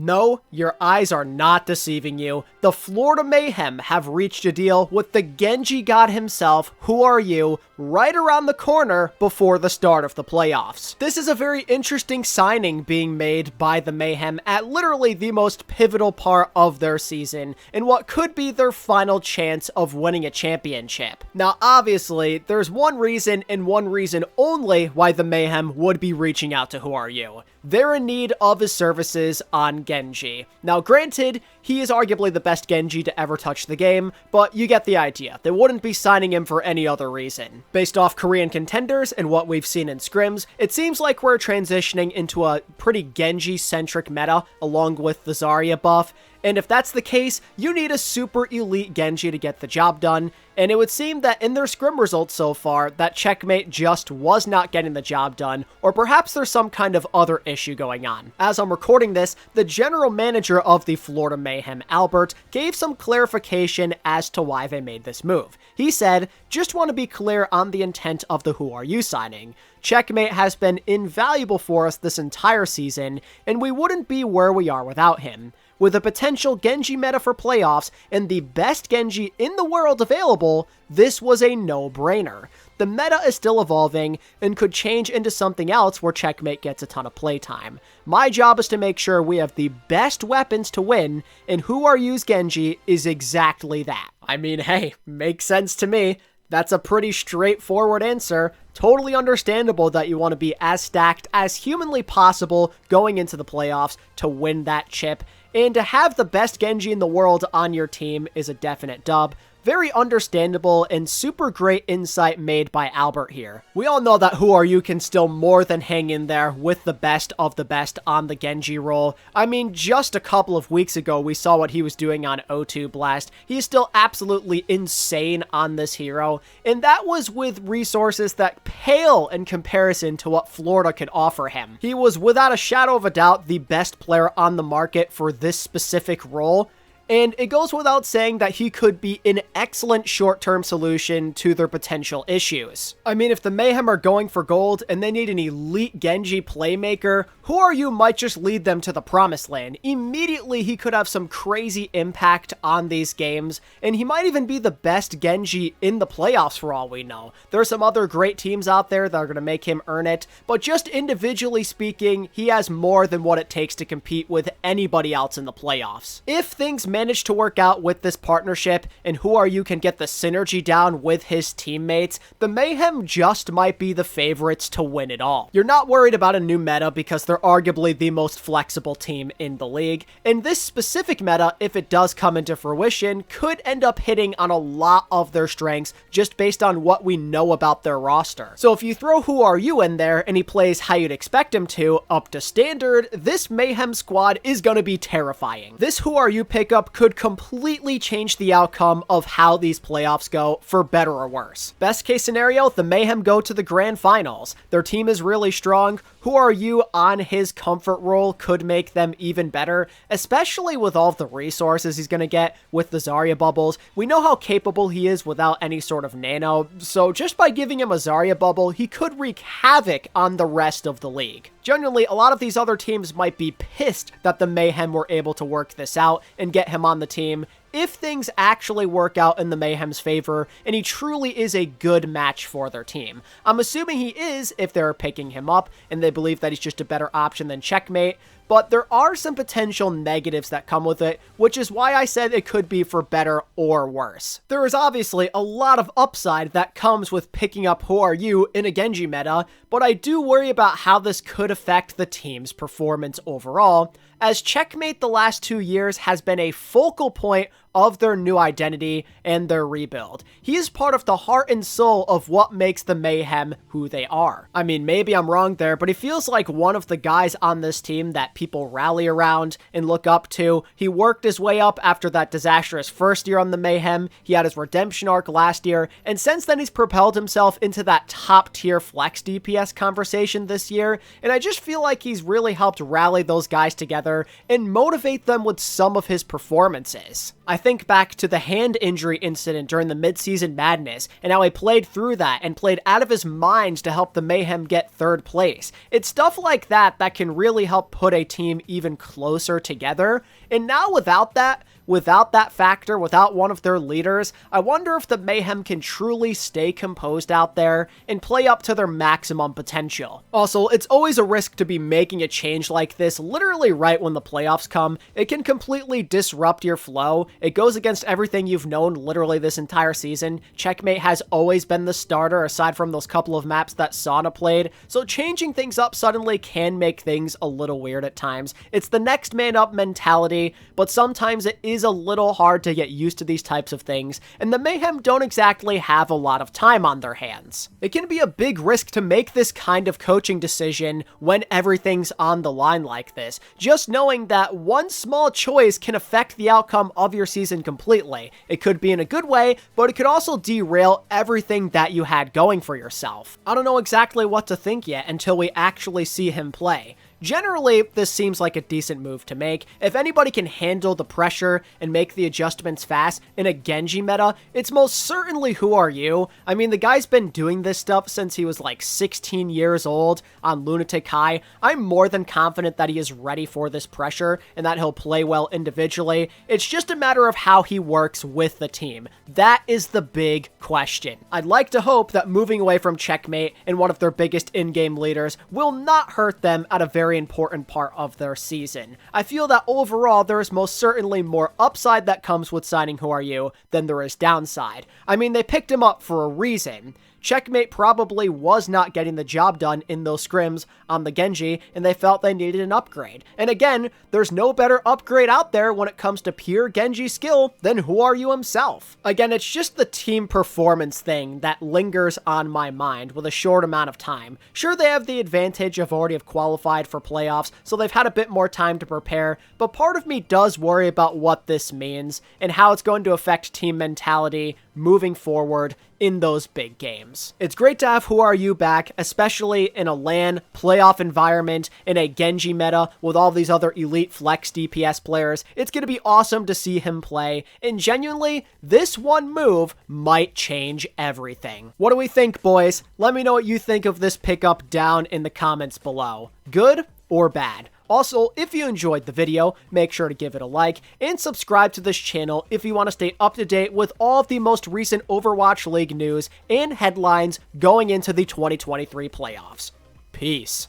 No, your eyes are not deceiving you. The Florida Mayhem have reached a deal with the Genji god himself, WhoRU, right around the corner before the start of the playoffs. This is a very interesting signing being made by the Mayhem at literally the most pivotal part of their season, and what could be their final chance of winning a championship. Now, obviously, there's one reason and one reason only why the Mayhem would be reaching out to WhoRU. They're in need of his services on Genji. Now, granted, he is arguably the best Genji to ever touch the game, but you get the idea. They wouldn't be signing him for any other reason. Based off Korean contenders and what we've seen in scrims, it seems like we're transitioning into a pretty Genji-centric meta, along with the Zarya buff. And if that's the case, you need a super elite Genji to get the job done, and it would seem that in their scrim results so far, that Checkmate just was not getting the job done, or perhaps there's some kind of other issue going on. As I'm recording this, the general manager of the Florida Mayhem, Albert, gave some clarification as to why they made this move. He said, "Just want to be clear on the intent of the WhoRU signing. Checkmate has been invaluable for us this entire season, and we wouldn't be where we are without him. With a potential Genji meta for playoffs and the best Genji in the world available, this was a no-brainer. The meta is still evolving and could change into something else where Checkmate gets a ton of playtime. My job is to make sure we have the best weapons to win, and WhoRU's Genji is exactly that." I mean, hey, makes sense to me. That's a pretty straightforward answer. Totally understandable that you want to be as stacked as humanly possible going into the playoffs to win that chip. And to have the best Genji in the world on your team is a definite dub. Very understandable and super great insight made by Albert here. We all know that WhoRU can still more than hang in there with the best of the best on the Genji role. I mean, just a couple of weeks ago, we saw what he was doing on O2 Blast. He is still absolutely insane on this hero, and that was with resources that pale in comparison to what Florida could offer him. He was without a shadow of a doubt the best player on the market for this specific role. And it goes without saying that he could be an excellent short-term solution to their potential issues. I mean, if the Mayhem are going for gold and they need an elite Genji playmaker, WhoRU might just lead them to the promised land. Immediately, he could have some crazy impact on these games, and he might even be the best Genji in the playoffs for all we know. There are some other great teams out there that are going to make him earn it, but just individually speaking, he has more than what it takes to compete with anybody else in the playoffs. If things manage to work out with this partnership and WhoRU can get the synergy down with his teammates, the Mayhem just might be the favorites to win it all. You're not worried about a new meta because they're arguably the most flexible team in the league, and this specific meta, if it does come into fruition, could end up hitting on a lot of their strengths just based on what we know about their roster. So if you throw WhoRU in there and he plays how you'd expect him to, up to standard, this Mayhem squad is going to be terrifying. This WhoRU pickup could completely change the outcome of how these playoffs go, for better or worse. Best case scenario, the Mayhem go to the grand finals. Their team is really strong. WhoRU on his comfort role could make them even better, especially with all of the resources he's going to get with the Zarya bubbles. We know how capable he is without any sort of nano, so just by giving him a Zarya bubble, he could wreak havoc on the rest of the league. Genuinely, a lot of these other teams might be pissed that the Mayhem were able to work this out and get him on the team if things actually work out in the Mayhem's favor and he truly is a good match for their team. I'm assuming he is if they're picking him up and they believe that he's just a better option than Checkmate, but there are some potential negatives that come with it, which is why I said it could be for better or worse. There is obviously a lot of upside that comes with picking up WhoRU in a Genji meta, but I do worry about how this could affect the team's performance overall, as Checkmate the last 2 years has been a focal point of their new identity and their rebuild. He is part of the heart and soul of what makes the Mayhem who they are. I mean, maybe I'm wrong there, but he feels like one of the guys on this team that people rally around and look up to. He worked his way up after that disastrous first year on the Mayhem. He had his redemption arc last year, and since then he's propelled himself into that top tier flex DPS conversation this year, and I just feel like he's really helped rally those guys together and motivate them with some of his performances. I think back to the hand injury incident during the midseason madness and how he played through that and played out of his mind to help the Mayhem get third place. It's stuff like that that can really help put a team even closer together. And now without that factor, without one of their leaders, I wonder if the Mayhem can truly stay composed out there and play up to their maximum potential. Also, it's always a risk to be making a change like this literally right when the playoffs come. It can completely disrupt your flow. It goes against everything you've known literally this entire season. Checkmate has always been the starter aside from those couple of maps that Sauna played, so changing things up suddenly can make things a little weird at times. It's the next man up mentality, but sometimes it is a little hard to get used to these types of things, and the Mayhem don't exactly have a lot of time on their hands. It can be a big risk to make this kind of coaching decision when everything's on the line like this, just knowing that one small choice can affect the outcome of your season completely. It could be in a good way, but it could also derail everything that you had going for yourself. I don't know exactly what to think yet until we actually see him play. Generally, this seems like a decent move to make. If anybody can handle the pressure and make the adjustments fast in a Genji meta, it's most certainly WhoRU. I mean, the guy's been doing this stuff since he was like 16 years old on Lunatic High. I'm more than confident that he is ready for this pressure and that he'll play well individually. It's just a matter of how he works with the team. That is the big question. I'd like to hope that moving away from Checkmate and one of their biggest in-game leaders will not hurt them at a very important part of their season. I feel that overall there is most certainly more upside that comes with signing WhoRU than there is downside. I mean, they picked him up for a reason. Checkmate probably was not getting the job done in those scrims on the Genji, and they felt they needed an upgrade. And again, there's no better upgrade out there when it comes to pure Genji skill than WhoRU himself. Again, it's just the team performance thing that lingers on my mind with a short amount of time. Sure, they have the advantage of already have qualified for playoffs, so they've had a bit more time to prepare, but part of me does worry about what this means and how it's going to affect team mentality moving forward in those big games. It's great to have WhoRU back, especially in a LAN playoff environment, in a Genji meta with all these other elite flex DPS players. It's going to be awesome to see him play, and genuinely, this one move might change everything. What do we think, boys? Let me know what you think of this pickup down in the comments below. Good or bad? Also, if you enjoyed the video, make sure to give it a like and subscribe to this channel if you want to stay up to date with all of the most recent Overwatch League news and headlines going into the 2023 playoffs. Peace.